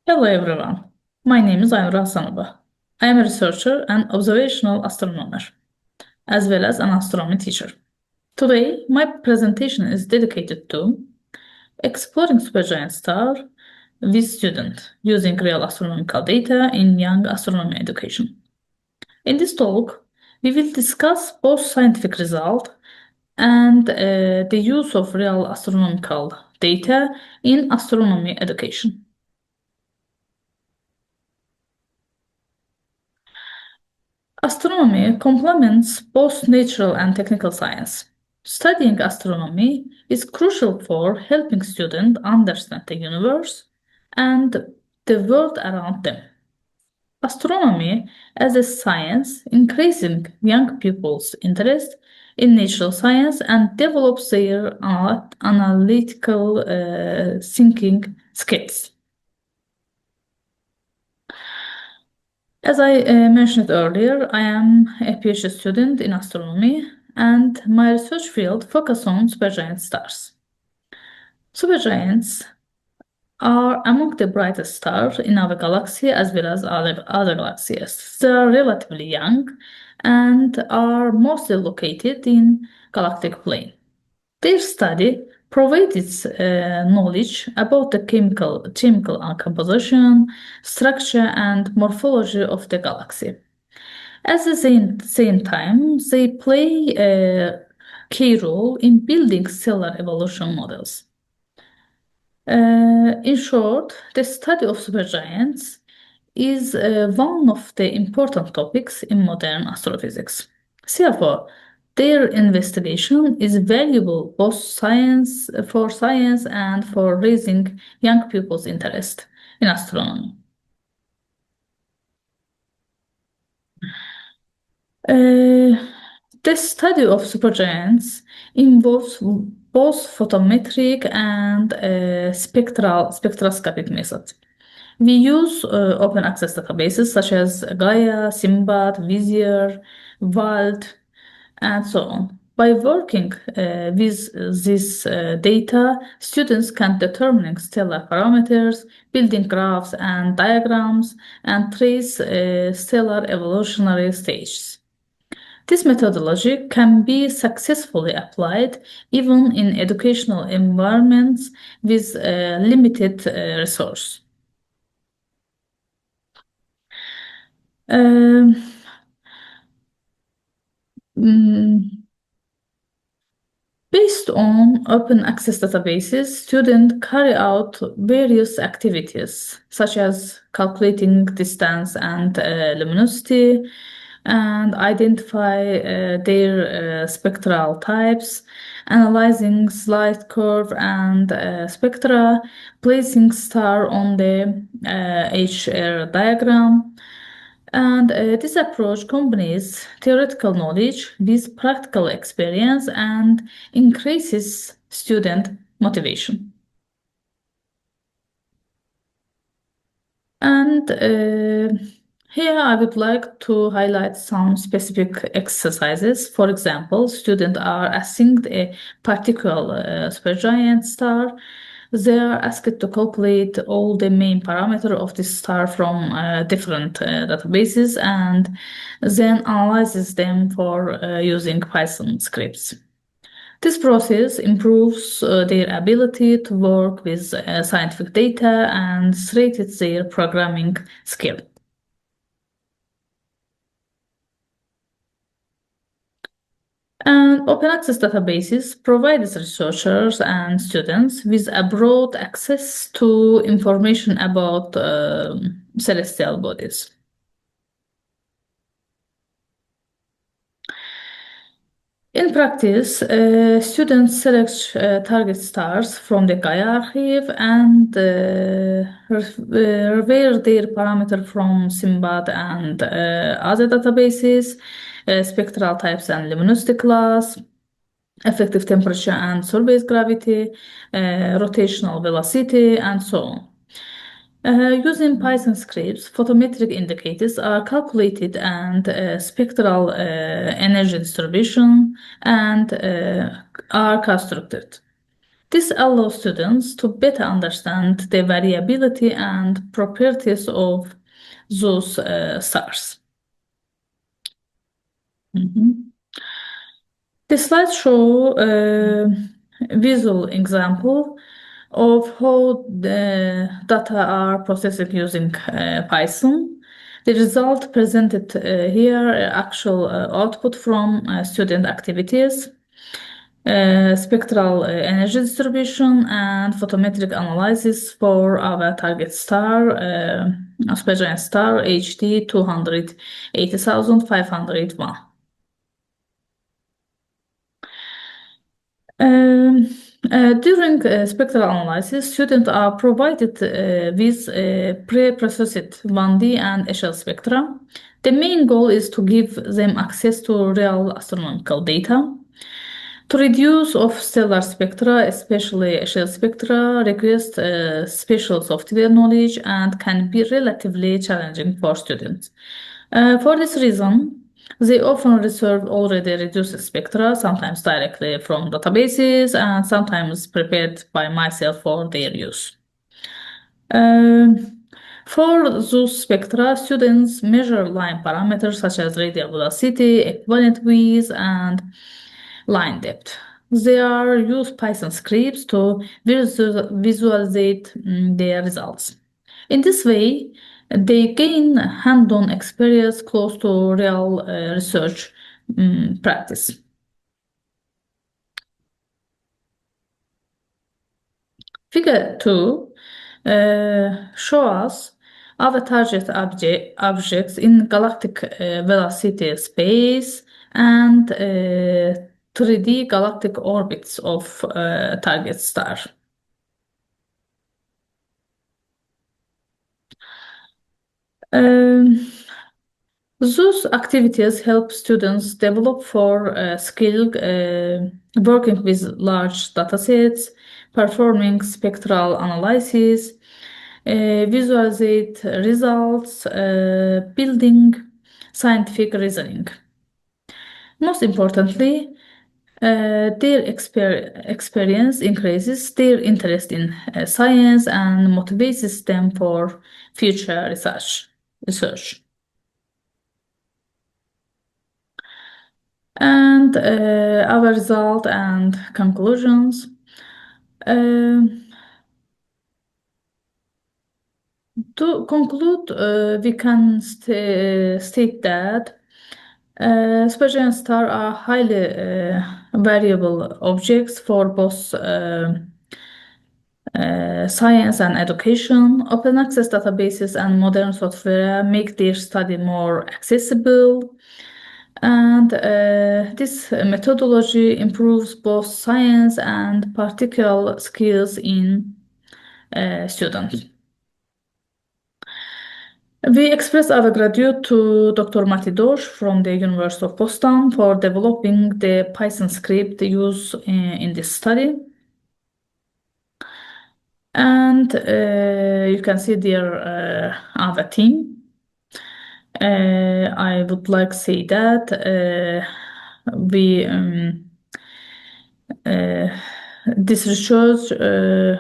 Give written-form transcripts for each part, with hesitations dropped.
Hello everyone, my name is Aynura Hasanova. I am a researcher and observational astronomer, as well as an astronomy teacher. Today, my presentation is dedicated to exploring supergiant star with students using real astronomical data in young astronomy education. In this talk, we will discuss both scientific results and the use of real astronomical data in astronomy education. Astronomy complements both natural and technical science. Studying astronomy is crucial for helping students understand the universe and the world around them. Astronomy as a science increasing young people's interest in natural science and develops their analytical thinking skills. As I mentioned earlier, I am a PhD student in astronomy, and my research field focuses on supergiant stars. Supergiants are among the brightest stars in our galaxy as well as other galaxies. They are relatively young and are mostly located in galactic plane. Their study provides knowledge about the chemical composition, structure, and morphology of the galaxy. At the same time, they play a key role in building stellar evolution models. In short, the study of supergiants is one of the important topics in modern astrophysics. Therefore, their investigation is valuable both for science and for raising young people's interest in astronomy. The study of supergiants involves both photometric and spectroscopic methods. We use open access databases such as Gaia, SIMBAD, Vizier, VALT, and so on. By working with this data, students can determine stellar parameters, building graphs and diagrams, and trace stellar evolutionary stages. This methodology can be successfully applied even in educational environments with limited resource. Um, mm, Based on open access databases, students carry out various activities such as calculating distance and luminosity, and identify their spectral types, analyzing light curve and spectra, placing star on the HR diagram. And this approach combines theoretical knowledge with practical experience and increases student motivation. And here I would like to highlight some specific exercises. For example, students are assigned a particular supergiant star. They are asked to calculate all the main parameters of this star from different databases and then analyzes them for using Python scripts. This process improves their ability to work with scientific data and strengthens their programming skill. And open access databases provides researchers and students with a broad access to information about celestial bodies. In practice, students select target stars from the Gaia archive and revere their parameter from SIMBAD and other databases, spectral types and luminosity class, effective temperature and surface gravity, rotational velocity, and so on. Using Python scripts, photometric indicators are calculated and spectral energy distribution and are constructed. This allows students to better understand the variability and properties of those stars. Mhm. The slides show a visual example of how the data are processed using Python. The result presented here, actual output from student activities, spectral energy distribution, and photometric analysis for our target star, Supergiant star HD 280,501. During spectral analysis, students are provided with pre-processed 1D and HL spectra. The main goal is to give them access to real astronomical data. To reduce of stellar spectra, especially HL spectra, requires special software knowledge and can be relatively challenging for students. For this reason, they often reserve already reduced spectra, sometimes directly from databases and sometimes prepared by myself for their use. For those spectra, students measure line parameters such as radial velocity, equivalent width, and line depth. They are use Python scripts to visualize their results. In this way, they gain hands-on experience close to real research practice. Figure 2 shows other target objects in galactic velocity space and 3D galactic orbits of target star. Those activities help students develop for skill working with large datasets, performing spectral analysis, visualizate results, building scientific reasoning. Most importantly, their experience increases their interest in science and motivates them for future research. And our result and conclusions. To conclude, we can state that Supergiant stars are highly variable objects for both science and education. Open access databases and modern software make their study more accessible. And this methodology improves both science and practical skills in students. We express our gratitude to Dr. Mati Dosh from the University of Boston for developing the Python script used in this study. And you can see there our team. I would like to say that we this research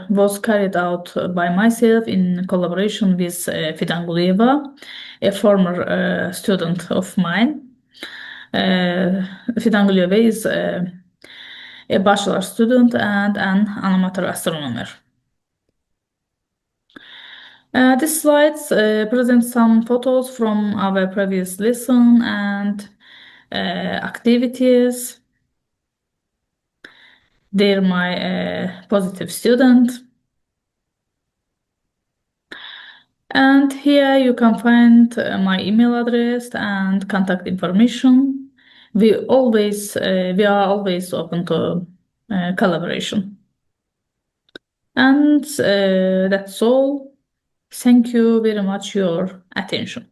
was carried out by myself in collaboration with Fidan Guliyeva, a former student of mine. Fidan Guliyeva is a bachelor student and an amateur astronomer. These slides present some photos from our previous lesson and activities. They're my positive student. And here you can find my email address and contact information. We are always open to collaboration. And that's all. Thank you very much for your attention.